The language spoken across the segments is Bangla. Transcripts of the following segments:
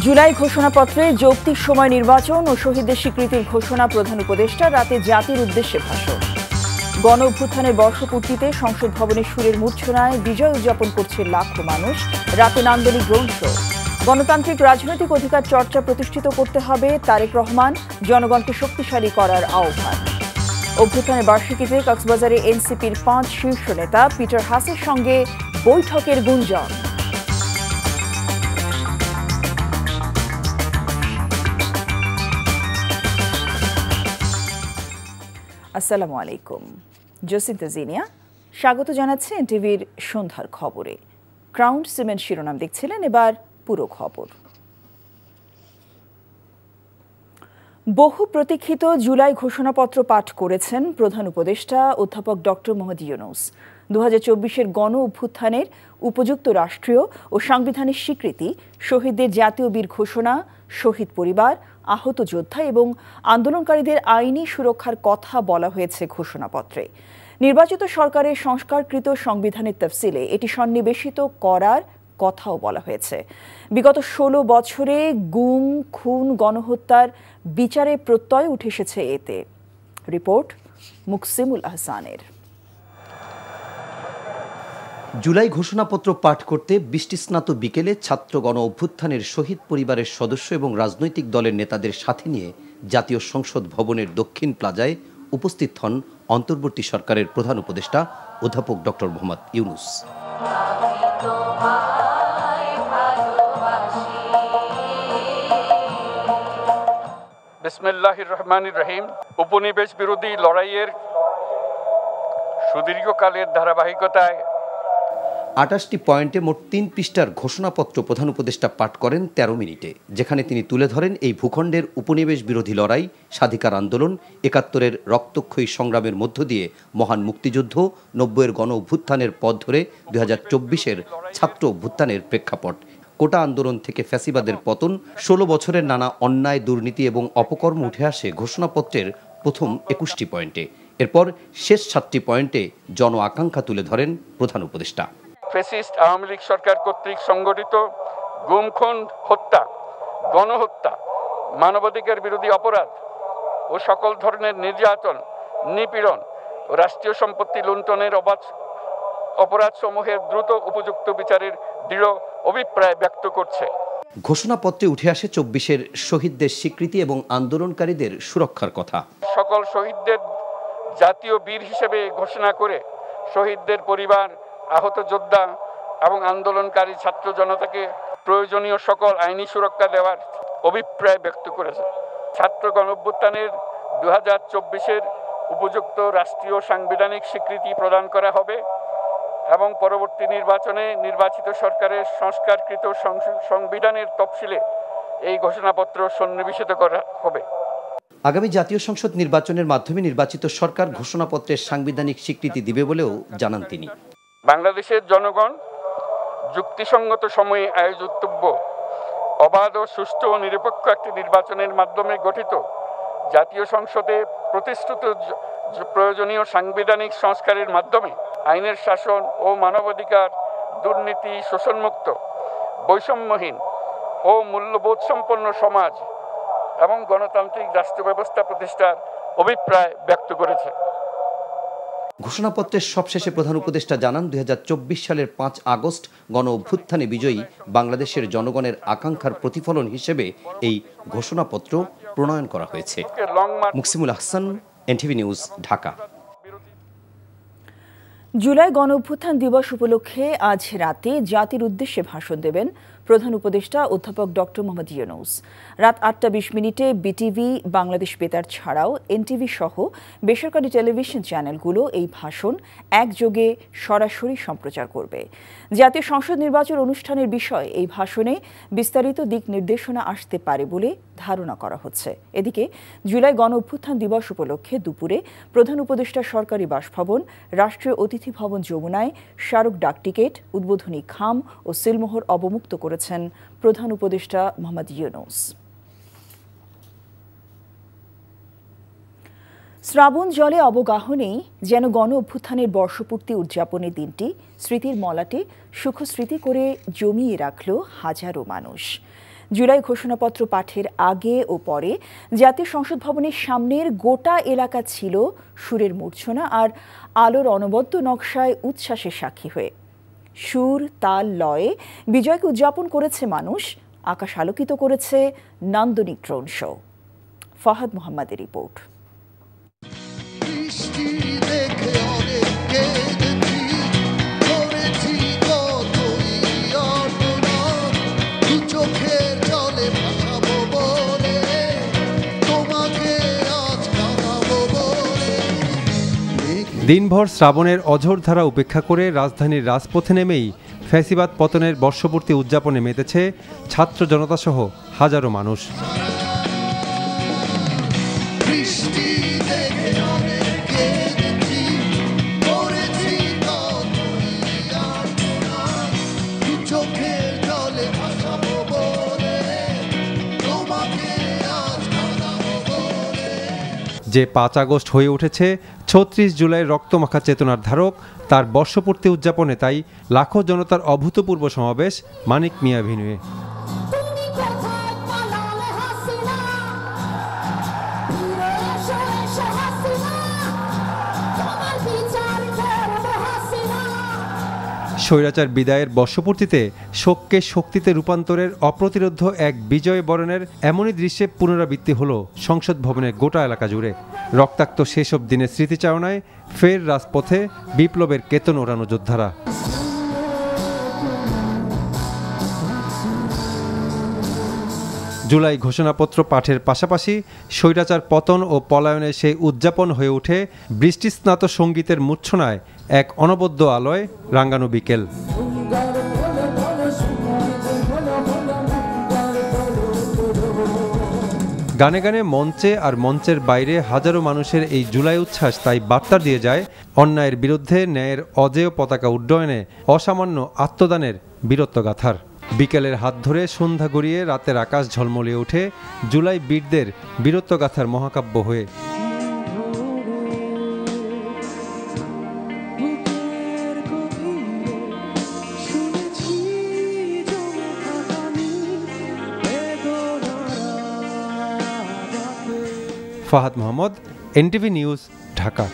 জুলাই ঘোষণাপত্রে যৌক্তিক সময় নির্বাচন ও শহীদদের স্বীকৃতির ঘোষণা প্রধান উপদেষ্টা রাতে জাতির উদ্দেশ্যে ভাষণ। গণ অভ্যুত্থানের বর্ষপূর্তিতে সংসদ ভবনের সুরের মূর্ছনায় বিজয় উদযাপন করছে লাখো মানুষ। রাতে নান্দনিক ড্রোন শো। গণতান্ত্রিক রাজনৈতিক অধিকার চর্চা প্রতিষ্ঠিত করতে হবে, তারেক রহমান জনগণকে শক্তিশালী করার আহ্বান। অভ্যুত্থানের বার্ষিকীতে কক্সবাজারে এনসিপির 5 শীর্ষ নেতা পিটার হাসের সঙ্গে বৈঠকের গুঞ্জন। আসসালামু আলাইকুম, জসিন্তা জিনিয়া স্বাগত জানাচ্ছি এনটিভির সন্ধ্যার খবরে। ক্রাউন সিমেন্ট শিরোনাম দেখছিলেন, এবার পুরো খবর। বহু প্রতীক্ষিত জুলাই ঘোষণাপত্র পাঠ করেছেন প্রধান উপদেষ্টা অধ্যাপক ডক্টর মোহাম্মদ ইউনূস। 2024-এর গণ অভ্যুত্থানের উপযুক্ত রাষ্ট্রীয় ও সাংবিধানিক স্বীকৃতি, শহীদদের জাতীয় বীর ঘোষণা, শহীদ পরিবার, আহত যোদ্ধা এবং আন্দোলনকারীদের আইনি সুরক্ষার কথা বলা হয়েছে ঘোষণাপত্রে। নির্বাচিত সরকারের সংস্কারকৃত সংবিধানের তফসিলে এটি সন্নিবেশিত করার কথাও বলা হয়েছে। বিগত 16 বছরে গুম, খুন, গণহত্যার বিচারে প্রত্যয় উঠে এসেছে এতে। রিপোর্ট মুকসিমুল আহসানের। জুলাই ঘোষণাপত্র পাঠ করতে বৃষ্টিস্নাত বিকেলে ছাত্র গণ অভ্যুত্থানের শহীদ পরিবারের সদস্য এবং রাজনৈতিক দলের নেতাদের সাথে নিয়ে জাতীয় সংসদ ভবনের দক্ষিণ প্লাজায় উপস্থিত হন অন্তর্বর্তী সরকারের প্রধান উপদেষ্টা অধ্যাপক ডক্টর মোহাম্মদ ইউনূস। বিসমিল্লাহির রহমানির রহিম। উপনিবেশ বিরোধী লড়াইয়ের সুদীর্ঘকালের ধারাবাহিকতায় 28টি পয়েন্টে মোট 3 পৃষ্ঠার ঘোষণাপত্র প্রধান উপদেষ্টা পাঠ করেন 13 মিনিটে, যেখানে তিনি তুলে ধরেন এই ভূখণ্ডের উপনিবেশ বিরোধী লড়াই, স্বাধিকার আন্দোলন, 71-এর রক্তক্ষয়ী সংগ্রামের মধ্য দিয়ে মহান মুক্তিযুদ্ধ, 90-এর গণ অভ্যুত্থানের পথ ধরে 2024-এর ছাত্র অভ্যুত্থানের প্রেক্ষাপট, কোটা আন্দোলন থেকে ফ্যাসিবাদের পতন, 16 বছরের নানা অন্যায়, দুর্নীতি এবং অপকর্ম উঠে আসে ঘোষণাপত্রের প্রথম 21টি পয়েন্টে। এরপর শেষ 7টি পয়েন্টে জন আকাঙ্ক্ষা তুলে ধরেন প্রধান উপদেষ্টা। ফ্যাসিস্ট আওয়ামী লীগ সরকার কর্তৃক সংগঠিত গুম, খুন, হত্যা, গণহত্যা, মানবাধিকার বিরোধী অপরাধ ও সকল ধরনের নির্যাতন, নিপীড়ন ও রাষ্ট্রীয় সম্পত্তি লুণ্ঠনের অপরাধ সমূহের দ্রুত উপযুক্ত বিচারের দৃঢ় অভিপ্রায় ব্যক্ত করছে। ঘোষণাপত্রে উঠে আসে 24-এর শহীদদের স্বীকৃতি এবং আন্দোলনকারীদের সুরক্ষার কথা। সকল শহীদদের জাতীয় বীর হিসেবে ঘোষণা করে শহীদদের পরিবার, আহত যোদ্ধা এবং আন্দোলনকারী ছাত্র জনতাকে প্রয়োজনীয় সকল আইনি সুরক্ষা দেওয়ার অভিপ্রায় ব্যক্ত করেছে। ছাত্র গণঅভ্যুত্থানের 2024-এর উপযুক্ত রাষ্ট্রীয় সাংবিধানিক স্বীকৃতি প্রদান করা হবে এবং পরবর্তী নির্বাচনে নির্বাচিত সরকারের সংস্কারকৃত সংবিধানের তফসিলে এই ঘোষণাপত্র সন্নিবেশিত করা হবে। আগামী জাতীয় সংসদ নির্বাচনের মাধ্যমে নির্বাচিত সরকার ঘোষণাপত্রের সাংবিধানিক স্বীকৃতি দিবে বলেও জানান তিনি। বাংলাদেশের জনগণ যুক্তিসঙ্গত সময়ে আয়োজিতব্য অবাধ ও সুষ্ঠু ও নিরপেক্ষ একটি নির্বাচনের মাধ্যমে গঠিত জাতীয় সংসদে প্রতিশ্রুত প্রয়োজনীয় সাংবিধানিক সংস্কারের মাধ্যমে আইনের শাসন ও মানবাধিকার, দুর্নীতি, শোষণমুক্ত, বৈষম্যহীন ও মূল্যবোধ সম্পন্ন সমাজ এবং গণতান্ত্রিক রাষ্ট্র ব্যবস্থা প্রতিষ্ঠার অভিপ্রায় ব্যক্ত করেছে। ঘোষণাপত্রের সবশেষে প্রধান উপদেষ্টা জানান, 2024 সালের 5 আগস্ট গণ অভ্যুত্থানে বিজয়ী বাংলাদেশের জনগণের আকাঙ্ক্ষার প্রতিফলন হিসেবে এই ঘোষণাপত্র প্রণয়ন করা হয়েছে। Muksimul Ahsan, NTV news, Dhaka. July গণ অভ্যুত্থান দিবস উপলক্ষে আজ রাতে জাতির উদ্দেশ্যে ভাষণ দেবেন প্রধান উপদেষ্টা অধ্যাপক ডক্টর মোহাম্মদ ইউনূস। রাত 8টা 20 বিটিভি, বাংলাদেশ বেতার ছাড়াও এনটিভি সহ বেসরকারি টেলিভিশন চ্যানেলগুলো এই ভাষণ একযোগে সরাসরি সম্প্রচার করবে। জাতীয় সংসদ নির্বাচন অনুষ্ঠানের বিষয়ে এই ভাষণে বিস্তারিত দিক নির্দেশনা আসতে পারে বলে ধারণা করা হচ্ছে। এদিকে জুলাই গণ অভ্যুত্থান দিবস উপলক্ষে দুপুরে প্রধান উপদেষ্টা সরকারি বাসভবন, রাষ্ট্রীয় অতিথি ভবন যমুনায় স্মারক ডাকটিকেট, উদ্বোধনী খাম ও সিলমোহর অবমুক্ত করেছেন প্রধান উপদেষ্টা মোহাম্মদ ইউনূস। শ্রাবণ জলে অবগাহনেই যেন গণ অভ্যুত্থানের বর্ষপূর্তি উদযাপনের দিনটি স্মৃতির মলাটে সুখস্মৃতি করে জমিয়ে রাখল হাজারো মানুষ। জুলাই ঘোষণাপত্র পাঠের আগে ও পরে জাতীয় সংসদ ভবনের সামনের গোটা এলাকা ছিল সুরের মূর্ছনা আর আলোর অনবদ্য নকশায় উচ্ছ্বাসের সাক্ষী হয়ে। সুর, তাল, লয়ে বিজয়কে উদযাপন করেছে মানুষ, আকাশ আলোকিত করেছে নান্দনিক ড্রোন শো। ফাহাদ মোহাম্মদের রিপোর্ট। দিনভর শ্রাবণের অঝোর ধারা উপেক্ষা করে রাজধানীর রাজপথে নেমেই ফ্যাসিবাদ পতনের বর্ষপূর্তি উদযাপনে মেতেছে ছাত্র জনতাসহ হাজারো মানুষ। যে ৫ আগস্ট হয়ে উঠেছে ৩৬ জুলাই রক্তমাখা চেতনার ধারক, তার বর্ষপূর্তি উদযাপনে তাই লাখো জনতার অভূতপূর্ব সমাবেশ মানিক মিয়া এভিনিউয়ে। স্বৈরাচার বিদায়ের বর্ষপূর্তিতে শোককে শক্তিতে রূপান্তরের অপ্রতিরোধ্য এক বিজয় বরণের এমনই দৃশ্যে পুনরাবৃত্তি হলো সংসদ ভবনের গোটা এলাকা জুড়ে। রক্তাক্ত সেসব দিনের স্মৃতিচারণায় ফের রাজপথে বিপ্লবের কেতন ওড়ানো যোদ্ধারা। জুলাই ঘোষণাপত্র পাঠের পাশাপাশি স্বৈরাচার পতন ও পলায়নের সেই উদযাপন হয়ে ওঠে বৃষ্টিস্নাত সঙ্গীতের মূর্ছনায় এক অনবদ্য আলোয় রাঙ্গানো বিকেল। গানে গানে মঞ্চে আর মঞ্চের বাইরে হাজারো মানুষের এই জুলাই উচ্ছ্বাস তাই বার্তা দিয়ে যায় অন্যায়ের বিরুদ্ধে ন্যায়ের অজেয় পতাকা উড্ডয়নে অসামান্য আত্মদানের বীরত্বগাথার। বিকেলের হাত ধরে সন্ধ্যা গড়িয়ে রাতের আকাশ ঝলমলিয়ে ওঠে জুলাই বীরদের বীরত্বগাথার মহাকাব্য হয়ে। Fahad Mohammad, NTV news, Dhaka.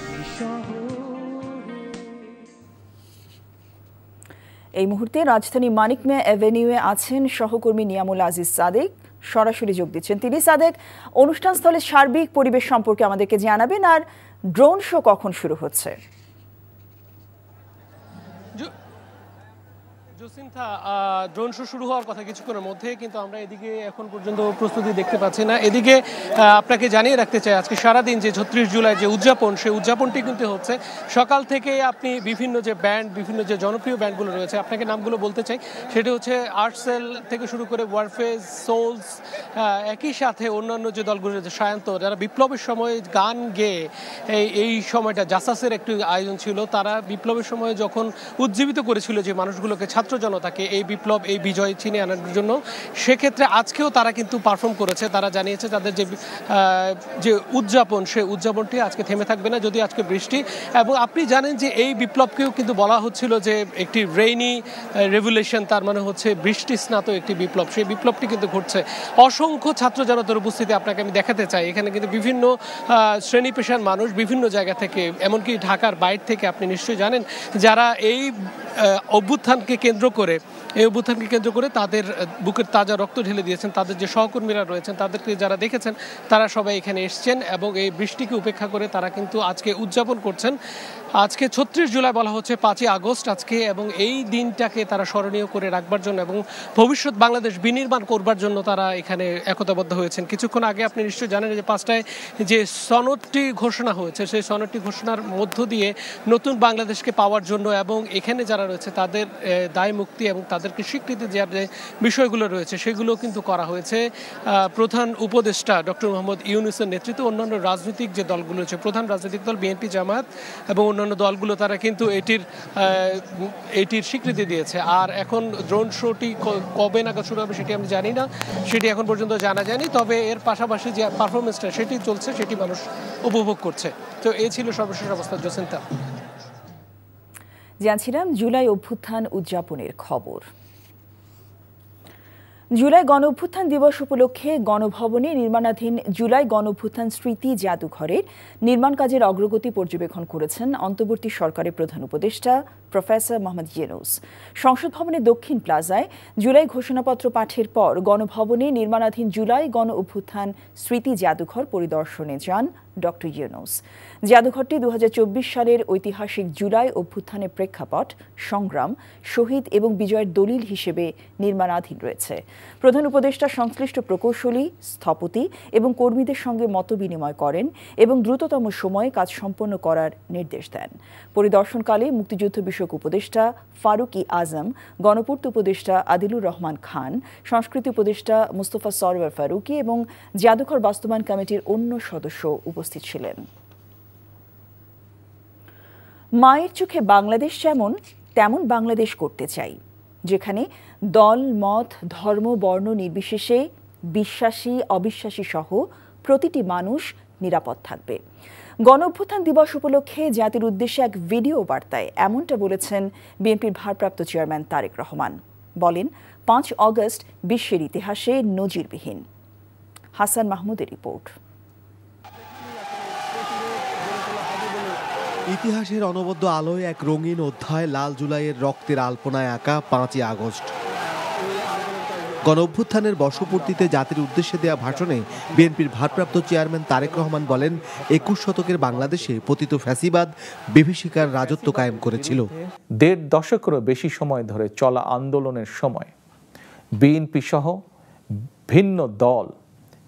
এই মুহূর্তে রাজধানী মানিক মিয়া এভিনিউয়ে আছেন সহকর্মী নিয়ামুল আজিজ সাদেক, সরাসরি যোগ দিচ্ছেন তিনি। সাদেক, অনুষ্ঠানস্থলে সার্বিক পরিবেশ সম্পর্কে আমাদেরকে জানাবেন, আর ড্রোন শো কখন শুরু হচ্ছে? জসিন্থা, ড্রোন শো শুরু হওয়ার কথা কিছুক্ষণের মধ্যে, কিন্তু আমরা এদিকে এখন পর্যন্ত প্রস্তুতি দেখতে পাচ্ছি না। এদিকে আপনাকে জানিয়ে রাখতে চাই, আজকে সারাদিন যে ৩৬ জুলাই যে উদযাপন, সেই উদযাপনটি কিন্তু হচ্ছে সকাল থেকে। আপনি বিভিন্ন যে ব্যান্ড, বিভিন্ন যে জনপ্রিয় ব্যান্ডগুলো রয়েছে, আপনাকে নামগুলো বলতে চাই, সেটা হচ্ছে আর্টসেল থেকে শুরু করে ওয়ারফেজ, সোলস, একই সাথে অন্যান্য যে দলগুলো রয়েছে, সায়ন্ত, যারা বিপ্লবের সময় গান গেয়ে এই সময়টা জাসাসের একটি আয়োজন ছিল, তারা বিপ্লবের সময় যখন উজ্জীবিত করেছিল যে মানুষগুলোকে, ছাত্র জনতাকে এই বিপ্লব, এই বিজয় ছিনিয়ে আনার জন্য, সেক্ষেত্রে আজকেও তারা কিন্তু পারফর্ম করেছে। তারা জানিয়েছে তাদের যে উদযাপন, সেই উদযাপনটি আজকে থেমে থাকবে না, যদি আজকে বৃষ্টি। এবং আপনি জানেন যে এই বিপ্লবকেও কিন্তু বলা হচ্ছিল যে একটি রেইনি রেভলিউশন, তার মানে হচ্ছে বৃষ্টি স্নাত একটি বিপ্লব। সেই বিপ্লবটি কিন্তু ঘটছে। অসংখ্য ছাত্র জনতার উপস্থিতি আপনাকে আমি দেখাতে চাই। এখানে কিন্তু বিভিন্ন শ্রেণী পেশার মানুষ বিভিন্ন জায়গা থেকে, এমনকি ঢাকার বাইরে থেকে, আপনি নিশ্চয়ই জানেন, যারা এই অভ্যুত্থানকে কেন্দ্র করে তাদের বুকের তাজা রক্ত ঢেলে দিয়েছেন। তাদের যে সহকর্মীরা রয়েছেন, তাদেরকে যারা দেখেছেন, তারা সবাই এখানে এসছেন এবং এই বৃষ্টিকে উপেক্ষা করে তারা কিন্তু আজকে উদযাপন করছেন। আজকে ৩৬ জুলাই বলা হচ্ছে ৫ই আগস্ট আজকে, এবং এই দিনটাকে তারা স্মরণীয় করে রাখবার জন্য এবং ভবিষ্যৎ বাংলাদেশ বিনির্মাণ করবার জন্য তারা এখানে একতাবদ্ধ হয়েছেন। কিছুক্ষণ আগে আপনি নিশ্চয়ই জানেন যে ৫টায় যে সনদটি ঘোষণা হয়েছে, সেই সনদটি ঘোষণার মধ্য দিয়ে নতুন বাংলাদেশকে পাওয়ার জন্য এবং এখানে যারা রয়েছে তাদের দায় মুক্তি এবং তাদেরকে স্বীকৃতি দেওয়ার যে বিষয়গুলো রয়েছে, সেগুলো কিন্তু করা হয়েছে। প্রধান উপদেষ্টা ডক্টর মোহাম্মদ ইউনূসের নেতৃত্বে অন্যান্য রাজনৈতিক যে দলগুলো রয়েছে, প্রধান রাজনৈতিক দল বিএনপি, জামায়াত এবং অন্যান্য দলগুলো, তারা কিন্তু এটির স্বীকৃতি দিয়েছে। আর এখন ড্রোন শোটি কবে নাগাদ শুরু হবে সেটি আমি জানি না, সেটি এখন পর্যন্ত জানা যায়নি। তবে এর পাশাপাশি যে পারফরমেন্সটা সেটি চলছে, সেটি মানুষ উপভোগ করছে। তো এই ছিল সর্বশেষ অবস্থা। জসিন্তা, জানছিলাম জুলাই অভ্যুত্থান উদযাপনের খবর। জুলাই গণঅভ্যুত্থান দিবস উপলক্ষে গণভবনে নির্মাণাধীন জুলাই গণঅভ্যুত্থান স্মৃতি জাদুঘরের নির্মাণ কাজের অগ্রগতি পর্যবেক্ষণ করেছেন অন্তর্বর্তী সরকারের প্রধান উপদেষ্টা প্রফেসর মোহাম্মদ ইউনূস। সংসদ ভবনের দক্ষিণ প্লাজায় জুলাই ঘোষণাপত্র পাঠের পর গণভবনে নির্মাণাধীন জুলাই গণঅভ্যুত্থান স্মৃতি জাদুঘর পরিদর্শনে যান ডক্টর ইউনূস। জাদুঘরটি ২০২৪ সালের ঐতিহাসিক জুলাই অভ্যুত্থানের প্রেক্ষাপট, সংগ্রাম, শহীদ এবং বিজয়ের দলিল হিসেবে নির্মাণাধীন রয়েছে। প্রধান উপদেষ্টা সংশ্লিষ্ট প্রকৌশলী, স্থপতি এবং কর্মীদের সঙ্গে মতবিনিময় করেন এবং দ্রুততম সময়ে কাজ সম্পন্ন করার নির্দেশ দেন। পরিদর্শনকালে মুক্তিযুদ্ধ বিষয়ক উপদেষ্টা ফারুক ই আজম, গণপূর্ত উপদেষ্টা আদিলুর রহমান খান, সংস্কৃতি উপদেষ্টা মুস্তফা সরওয়ার ফারুকী এবং জাদুঘর বাস্তবায়ন কমিটির অন্য সদস্য উপস্থিত ছিলেন। মায়ের চোখে বাংলাদেশ যেমন তেমন বাংলাদেশ করতে চাই, যেখানে দল, মত, ধর্ম, বর্ণ নির্বিশেষে বিশ্বাসী, অবিশ্বাসী সহ প্রতিটি মানুষ নিরাপদ থাকবে। গণঅভ্যুত্থান দিবস উপলক্ষে জাতির উদ্দেশ্যে এক ভিডিও বার্তায় এমনটা বলেছেন বিএনপির ভারপ্রাপ্ত চেয়ারম্যান তারেক রহমান। বলেন, ৫ অগস্ট বিশ্বের ইতিহাসে নজিরবিহীন। হাসান মাহমুদের রিপোর্ট। ইতিহাসের অনবদ্য আলোয় এক রঙিন অধ্যায় লাল জুলাইয়ের রক্তের আলপনায় আঁকা ৫ই আগস্ট। গণঅভ্যুত্থানের বর্ষপূর্তিতে জাতির উদ্দেশ্যে দেয়া ভাষণে বিএনপির ভারপ্রাপ্ত চেয়ারম্যান তারেক রহমান বলেন, ২১ শতকের বাংলাদেশে পতিত ফ্যাসিবাদ বিভীষিকার রাজত্ব কায়েম করেছিল। ১.৫ দশকেরও বেশি সময় ধরে চলা আন্দোলনের সময় বিএনপি সহ ভিন্ন দল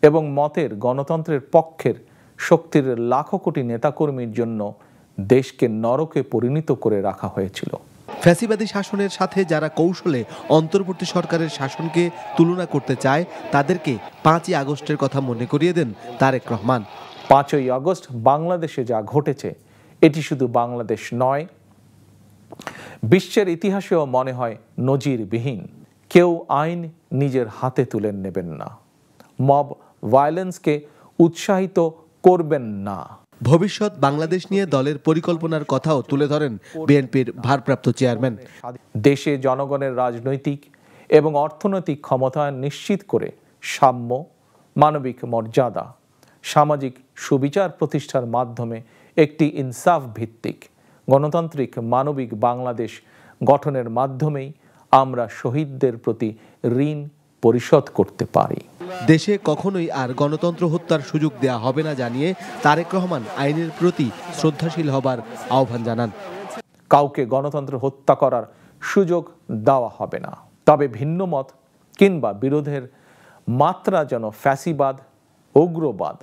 এবং মতের গণতন্ত্রের পক্ষের শক্তির লাখো কোটি নেতাকর্মীর জন্য দেশকে নরকে পরিণত করে রাখা হয়েছিল। ফ্যাসিবাদী শাসনের সাথে যারা কৌশলে অন্তর্বর্তী সরকারের শাসনকে তুলনা করতে চায় তাদেরকে ৫ই আগস্টের কথা মনে করিয়ে দেন তারেক রহমান। ৫ই আগস্ট বাংলাদেশে যা ঘটেছে এটি শুধু বাংলাদেশ নয়, বিশ্বের ইতিহাসেও মনে হয় নজিরবিহীন। কেউ আইন নিজের হাতে তুলে নেবেন না, মব ভায়োলেন্সকে উৎসাহিত করবেন না। ভবিষ্যৎ বাংলাদেশ নিয়ে দলের পরিকল্পনার কথাও তুলে ধরেন বিএনপির ভারপ্রাপ্ত চেয়ারম্যান। দেশে জনগণের রাজনৈতিক এবং অর্থনৈতিক ক্ষমতায়ন নিশ্চিত করে সাম্য, মানবিক মর্যাদা, সামাজিক সুবিচার প্রতিষ্ঠার মাধ্যমে একটি ইনসাফ ভিত্তিক গণতান্ত্রিক মানবিক বাংলাদেশ গঠনের মাধ্যমেই আমরা শহীদদের প্রতি ঋণ পরিশোধ করতে পারি। দেশে কখনোই আর গণতন্ত্র হত্যার সুযোগ দেয়া হবে না জানিয়ে তারেক রহমান আইনের প্রতি শ্রদ্ধাশীল হবার আহ্বান জানান। কাউকে গণতন্ত্র হত্যা করার সুযোগ দেওয়া হবে না, তবে ভিন্নমত কিংবা বিরোধের মাত্রা যেন ফ্যাসিবাদ, উগ্রবাদ,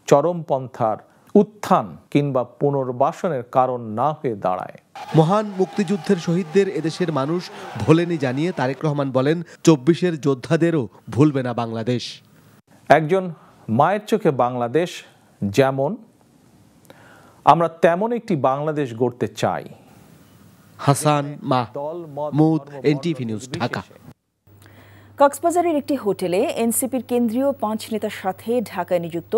চরমপন্থার উত্থান কিংবা পুনর্বাসনের কারণ না হয়ে দাঁড়ায়। মহান মুক্তিযুদ্ধের শহীদদের এদেশের মানুষ ভোলেনি জানিয়ে তারেক রহমান বলেন, ২৪-এর যোদ্ধাদেরও ভুলবে না বাংলাদেশ। একজন মায়ের চোখে বাংলাদেশ যেমন, আমরা তেমন একটি বাংলাদেশ গড়তে চাই। Hasan Mahmud, NTV news, Dhaka. কক্সবাজারের একটি হোটেলে এনসিপির কেন্দ্রীয় ৫ নেতার সাথে ঢাকায় নিযুক্ত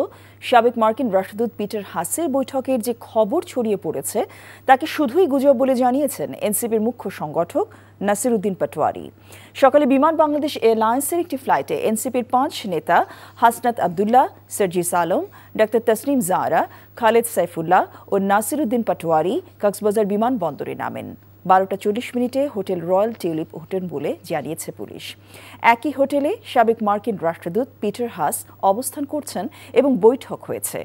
সাবেক মার্কিন রাষ্ট্রদূত পিটার হাসের বৈঠকের যে খবর ছড়িয়ে পড়েছে তাকে শুধুই গুজব বলে জানিয়েছেন এনসিপির মুখ্য সংগঠক নাসির উদ্দিন পাটোয়ারি। সকালে বিমান বাংলাদেশ এয়ারলাইন্সের একটি ফ্লাইটে এনসিপির ৫ নেতা হাসনাত আবদুল্লাহ, সার্জিস আলম, ডাক্তার তসনিম জাহরা, খালেদ সাইফুল্লাহ ও নাসির উদ্দিন পাটোয়ারি কক্সবাজার বিমানবন্দরে নামেন। ১২টা ৪০ হোটেল রয়্যাল টিউলিপ হোটেল বলে জানিয়েছে পুলিশ। একই হোটেলে সাবেক মার্কিন রাষ্ট্রদূত পিটার হাস অবস্থান করছেন এবং বৈঠক হয়েছে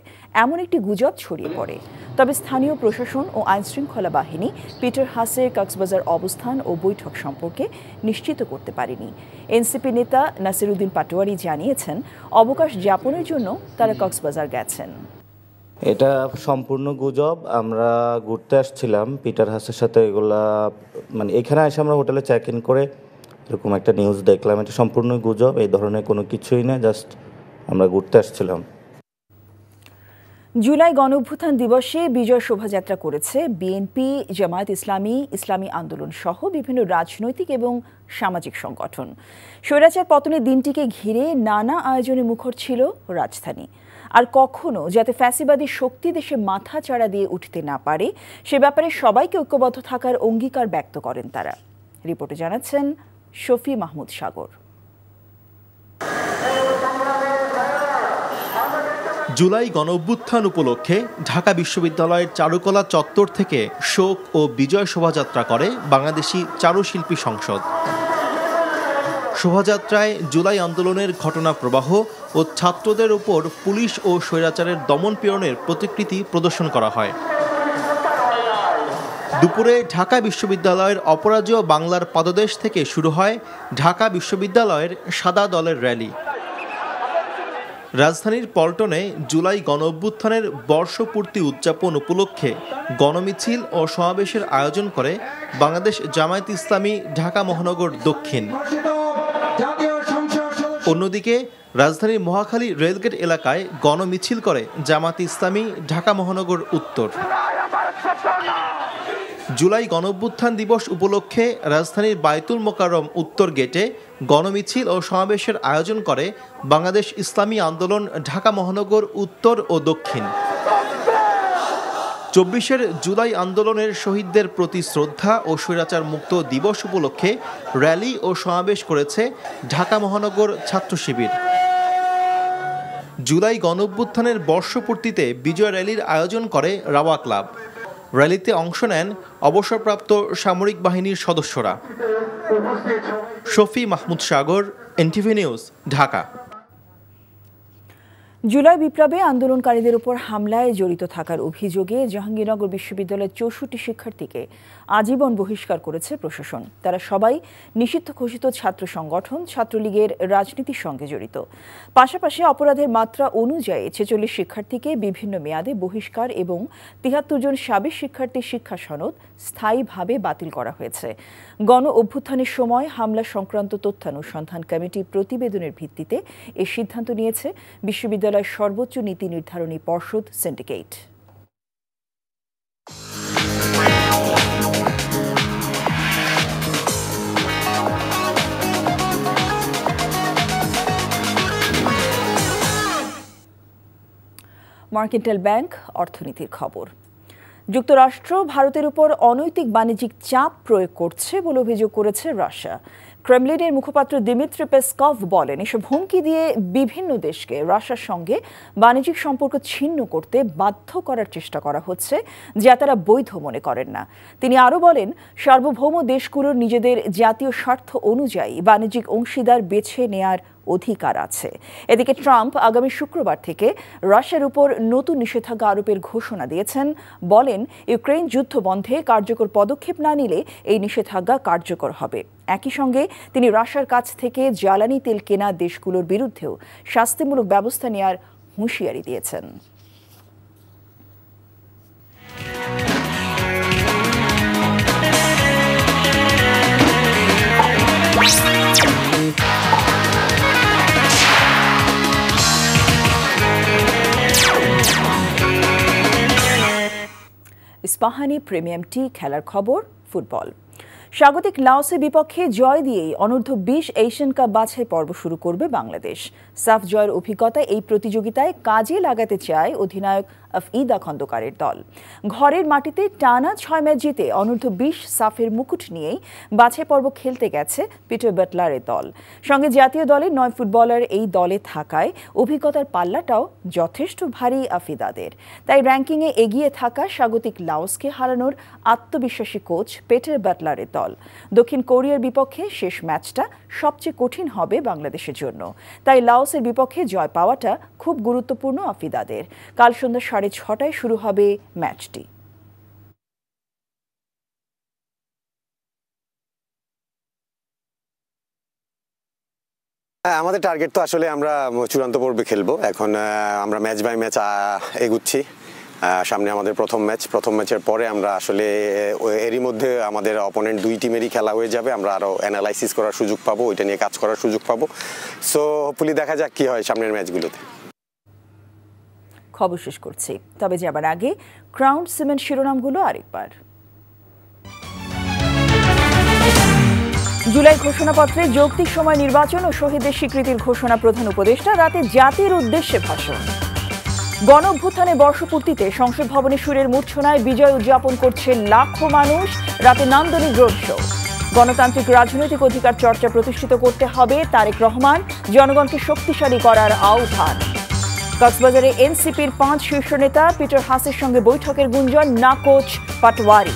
এমন একটি গুজব ছড়িয়ে পড়ে। তবে স্থানীয় প্রশাসন ও আইনশৃঙ্খলা বাহিনী পিটার হাসের কক্সবাজার অবস্থান ও বৈঠক সম্পর্কে নিশ্চিত করতে পারেনি। এনসিপি নেতা নাসির উদ্দিন পাটোয়ারি জানিয়েছেন, অবকাশ যাপনের জন্য তারা কক্সবাজার গেছেন। এটা সম্পূর্ণ গুজব। আমরা ঘুরতে আসছিলাম পিটার হাসের সাথে, এগুলা মানে এখানে এসে আমরা হোটেলে চেক ইন করে এরকম একটা নিউজ দেখলাম। এটা সম্পূর্ণ গুজব, এই ধরনের কোনো কিছুই না, জাস্ট আমরা ঘুরতে আসছিলাম। জুলাই গণঅভ্যুত্থান দিবসে বিজয় শোভাযাত্রা করেছে বিএনপি, জামায়াত ইসলামী, ইসলামী আন্দোলন সহ বিভিন্ন রাজনৈতিক এবং সামাজিক সংগঠন। স্বৈরাচার পতনের দিনটিকে ঘিরে নানা আয়োজনে মুখর ছিল রাজধানী। আর কখনো যাতে ফ্যাসিবাদী শক্তি দেশে মাথা চাড়া দিয়ে উঠতে না পারে সে ব্যাপারে সবাইকে ঐক্যবদ্ধ থাকার অঙ্গীকার ব্যক্ত করেন তারা। রিপোর্টে জানাচ্ছেন শফি মাহমুদ সাগর। জুলাই গণঅভ্যুত্থান উপলক্ষে ঢাকা বিশ্ববিদ্যালয়ের চারুকলা চত্বর থেকে শোক ও বিজয় শোভাযাত্রা করে বাংলাদেশি চারুশিল্পী সংসদ। শোভাযাত্রায় জুলাই আন্দোলনের ঘটনা প্রবাহ ও ছাত্রদের উপর পুলিশ ও স্বৈরাচারের দমন পীড়নের প্রতিকৃতি প্রদর্শন করা হয়। দুপুরে ঢাকা বিশ্ববিদ্যালয়ের অপরাজেয় বাংলার পাদদেশ থেকে শুরু হয় ঢাকা বিশ্ববিদ্যালয়ের সাদা দলের র্যালি। রাজধানীর পল্টনে জুলাই গণঅভ্যুত্থানের বর্ষপূর্তি উদযাপন উপলক্ষে গণমিছিল ও সমাবেশের আয়োজন করে বাংলাদেশ জামায়াত ইসলামী ঢাকা মহানগর দক্ষিণ। অন্যদিকে রাজধানীর মহাখালী রেলগেট এলাকায় গণমিছিল করে জামায়াত ইসলামী ঢাকা মহানগর উত্তর। জুলাই গণঅভ্যুত্থান দিবস উপলক্ষে রাজধানীর বায়তুল মোকাররম উত্তর গেটে গণমিছিল ও সমাবেশের আয়োজন করে বাংলাদেশ ইসলামী আন্দোলন ঢাকা মহানগর উত্তর ও দক্ষিণ। ২৪ জুলাই আন্দোলনের শহীদদের প্রতি শ্রদ্ধা ও স্বৈরাচার মুক্ত দিবস উপলক্ষে র্যালি ও সমাবেশ করেছে ঢাকা মহানগর ছাত্র শিবির। জুলাই গণঅভ্যুত্থানের বর্ষপূর্তিতে বিজয় র্যালির আয়োজন করে রাওয়া ক্লাব। র্যালিতে অংশ নেন অবসরপ্রাপ্ত সামরিক বাহিনীর সদস্যরা। শফি মাহমুদ সাগর, এনটিভি নিউজ, ঢাকা। জুলাই বিপ্লবে আন্দোলনকারীদের উপর হামলায় জড়িত থাকার অভিযোগে জাহাঙ্গীরনগর বিশ্ববিদ্যালয়ের ৬৪ শিক্ষার্থীকে আজীবন বহিষ্কার করেছে প্রশাসন। তারা সবাই নিষিদ্ধ ঘোষিত ছাত্র সংগঠন ছাত্রলীগের রাজনীতির সঙ্গে জড়িত। পাশাপাশি অপরাধের মাত্রা অনুযায়ী ৪৬ শিক্ষার্থীকে বিভিন্ন মেয়াদে বহিষ্কার এবং ৭৩ জন সাবেক শিক্ষার্থীর শিক্ষা সনদ স্থায়ীভাবে বাতিল করা হয়েছে। গণ অভ্যুত্থানের সময় হামলা সংক্রান্ত তথ্যানুসন্ধান কমিটির প্রতিবেদনের ভিত্তিতে এ সিদ্ধান্ত নিয়েছে বিশ্ববিদ্যালয় সর্বোচ্চ নীতি নির্ধারণী পর্ষদ সিন্ডিকেট। মার্কেন্টাইল ব্যাংক অর্থনীতির খবর। যুক্তরাষ্ট্র ভারতের উপর অনৈতিক বাণিজ্যিক চাপ প্রয়োগ করছে বলে অভিযোগ করেছে রাশিয়া। ক্রেমলিনের মুখপাত্র দিমিত্রি পেসকভ বলেন, এসব হুমকি দিয়ে বিভিন্ন দেশকে রাশিয়ার সঙ্গে বাণিজ্যিক সম্পর্ক ছিন্ন করতে বাধ্য করার চেষ্টা করা হচ্ছে, যা তারা বৈধ মনে করেন না। তিনি আরও বলেন, সার্বভৌম দেশগুলোর নিজেদের জাতীয় স্বার্থ অনুযায়ী বাণিজ্যিক অংশীদার বেছে নেয়ার অধিকার আছে। এদিকে ট্রাম্প আগামী শুক্রবার থেকে রাশিয়ার উপর নতুন নিষেধাজ্ঞা আরোপের ঘোষণা দিয়েছেন। বলেন, ইউক্রেন যুদ্ধ বন্ধে কার্যকর পদক্ষেপ না নিলে এই নিষেধাজ্ঞা কার্যকর হবে। একই সঙ্গে তিনি রাশিয়ার কাছ থেকে জ্বালানি তেল কেনা দেশগুলোর বিরুদ্ধেও শাস্তিমূলক ব্যবস্থা নেওয়ার হুঁশিয়ারি দিয়েছেন। ইস্পাহানি প্রিমিয়াম টি খেলার খবর। ফুটবল। স্বাগতিক লাওসের বিপক্ষে জয় দিয়েই অনূর্ধ্ব-20 এশিয়ান কাপ বাছাই পর্ব শুরু করবে বাংলাদেশ। সাফ জয়ের অভিজ্ঞতা এই প্রতিযোগিতায় কাজে লাগাতে চায় অধিনায়ক আফইদা খন্দকারের দল। ঘরের মাটিতে টানা 6 ম্যাচ জিতে অনূর্ধ্ব-20 সাফের মুকুট নিয়েই বাছাই পর্ব খেলতে গেছে পিটার বাটলারের দল। সঙ্গে জাতীয় দলের 9 ফুটবলার এই দলে থাকায় অভিজ্ঞতার পাল্লাটাও যথেষ্ট ভারী আফিদাদের। তাই র্যাঙ্কিংয়ে এগিয়ে থাকা স্বাগতিক লাওসকে হারানোর আত্মবিশ্বাসী কোচ পিটার বাটলারের দল। দক্ষিণ কোরিয়ার বিপক্ষে শেষ ম্যাচটা সবচেয়ে কঠিন হবে বাংলাদেশের জন্য। তাই লাওসের বিপক্ষে জয় পাওয়াটা খুব গুরুত্বপূর্ণ আফিদাদের। কাল সন্ধ্যা 6:30টায় শুরু হবে ম্যাচটি। আমাদের টার্গেট তো আসলে আমরা চূড়ান্ত পর্বে খেলবো। এখন আমরা ম্যাচ বাই ম্যাচ এগুচ্ছি। সামনে আমাদের প্রথম ম্যাচের পরে আমরা আসলে এরই মধ্যে আমাদের অপোনেন্ট 2 টিমেরই খেলা হয়ে যাবে। আমরা আরও অ্যানালাইসিস করার সুযোগ পাবো, ওইটা নিয়ে কাজ করার সুযোগ পাবো। সো হোপফুলি দেখা যাক কি হয় সামনের ম্যাচগুলোতে। খবর শেষ করছি, তবে যাবার আগে ক্রাউন সিমেন্ট শিরোনামগুলো আরেকবার। জুলাই ঘোষণাপত্রে যৌক্তিক সময় নির্বাচন ও শহীদদের স্বীকৃতির ঘোষণা প্রধান উপদেষ্টা। রাতে জাতির উদ্দেশ্যে ভাষণ। গণ অভ্যুত্থানের বর্ষপূর্তিতে সংসদ ভবনে সুরের মূর্ছনায় বিজয় উদযাপন করছে লাখো মানুষ। রাতে নান্দনিক রোড শো। গণতান্ত্রিক রাজনৈতিক অধিকার চর্চা প্রতিষ্ঠিত করতে হবে, তারেক রহমান জনগণকে শক্তিশালী করার আহ্বান। কক্সবাজারে এনসিপির 5 শীর্ষ নেতা পিটার হাসের সঙ্গে বৈঠকের গুঞ্জন, নাকচ পাটওয়ারি।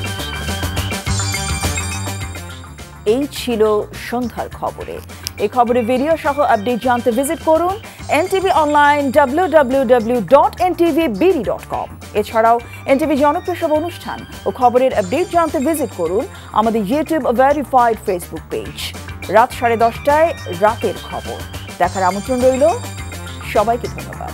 এই ছিল সন্ধ্যার খবরে। এই খবরে ভিডিও সহ আপডেট জানতে ভিজিট করুন এনটিভি অনলাইন www.ntvbd.com। এছাড়াও এনটিভি জনপ্রিয় সব অনুষ্ঠান ও খবরের আপডেট জানতে ভিজিট করুন আমাদের ইউটিউব ভেরিফাইড ফেসবুক পেজ। রাত 10:30টায় রাতের খবর দেখার আমন্ত্রণ রইল। সবাইকে ধন্যবাদ।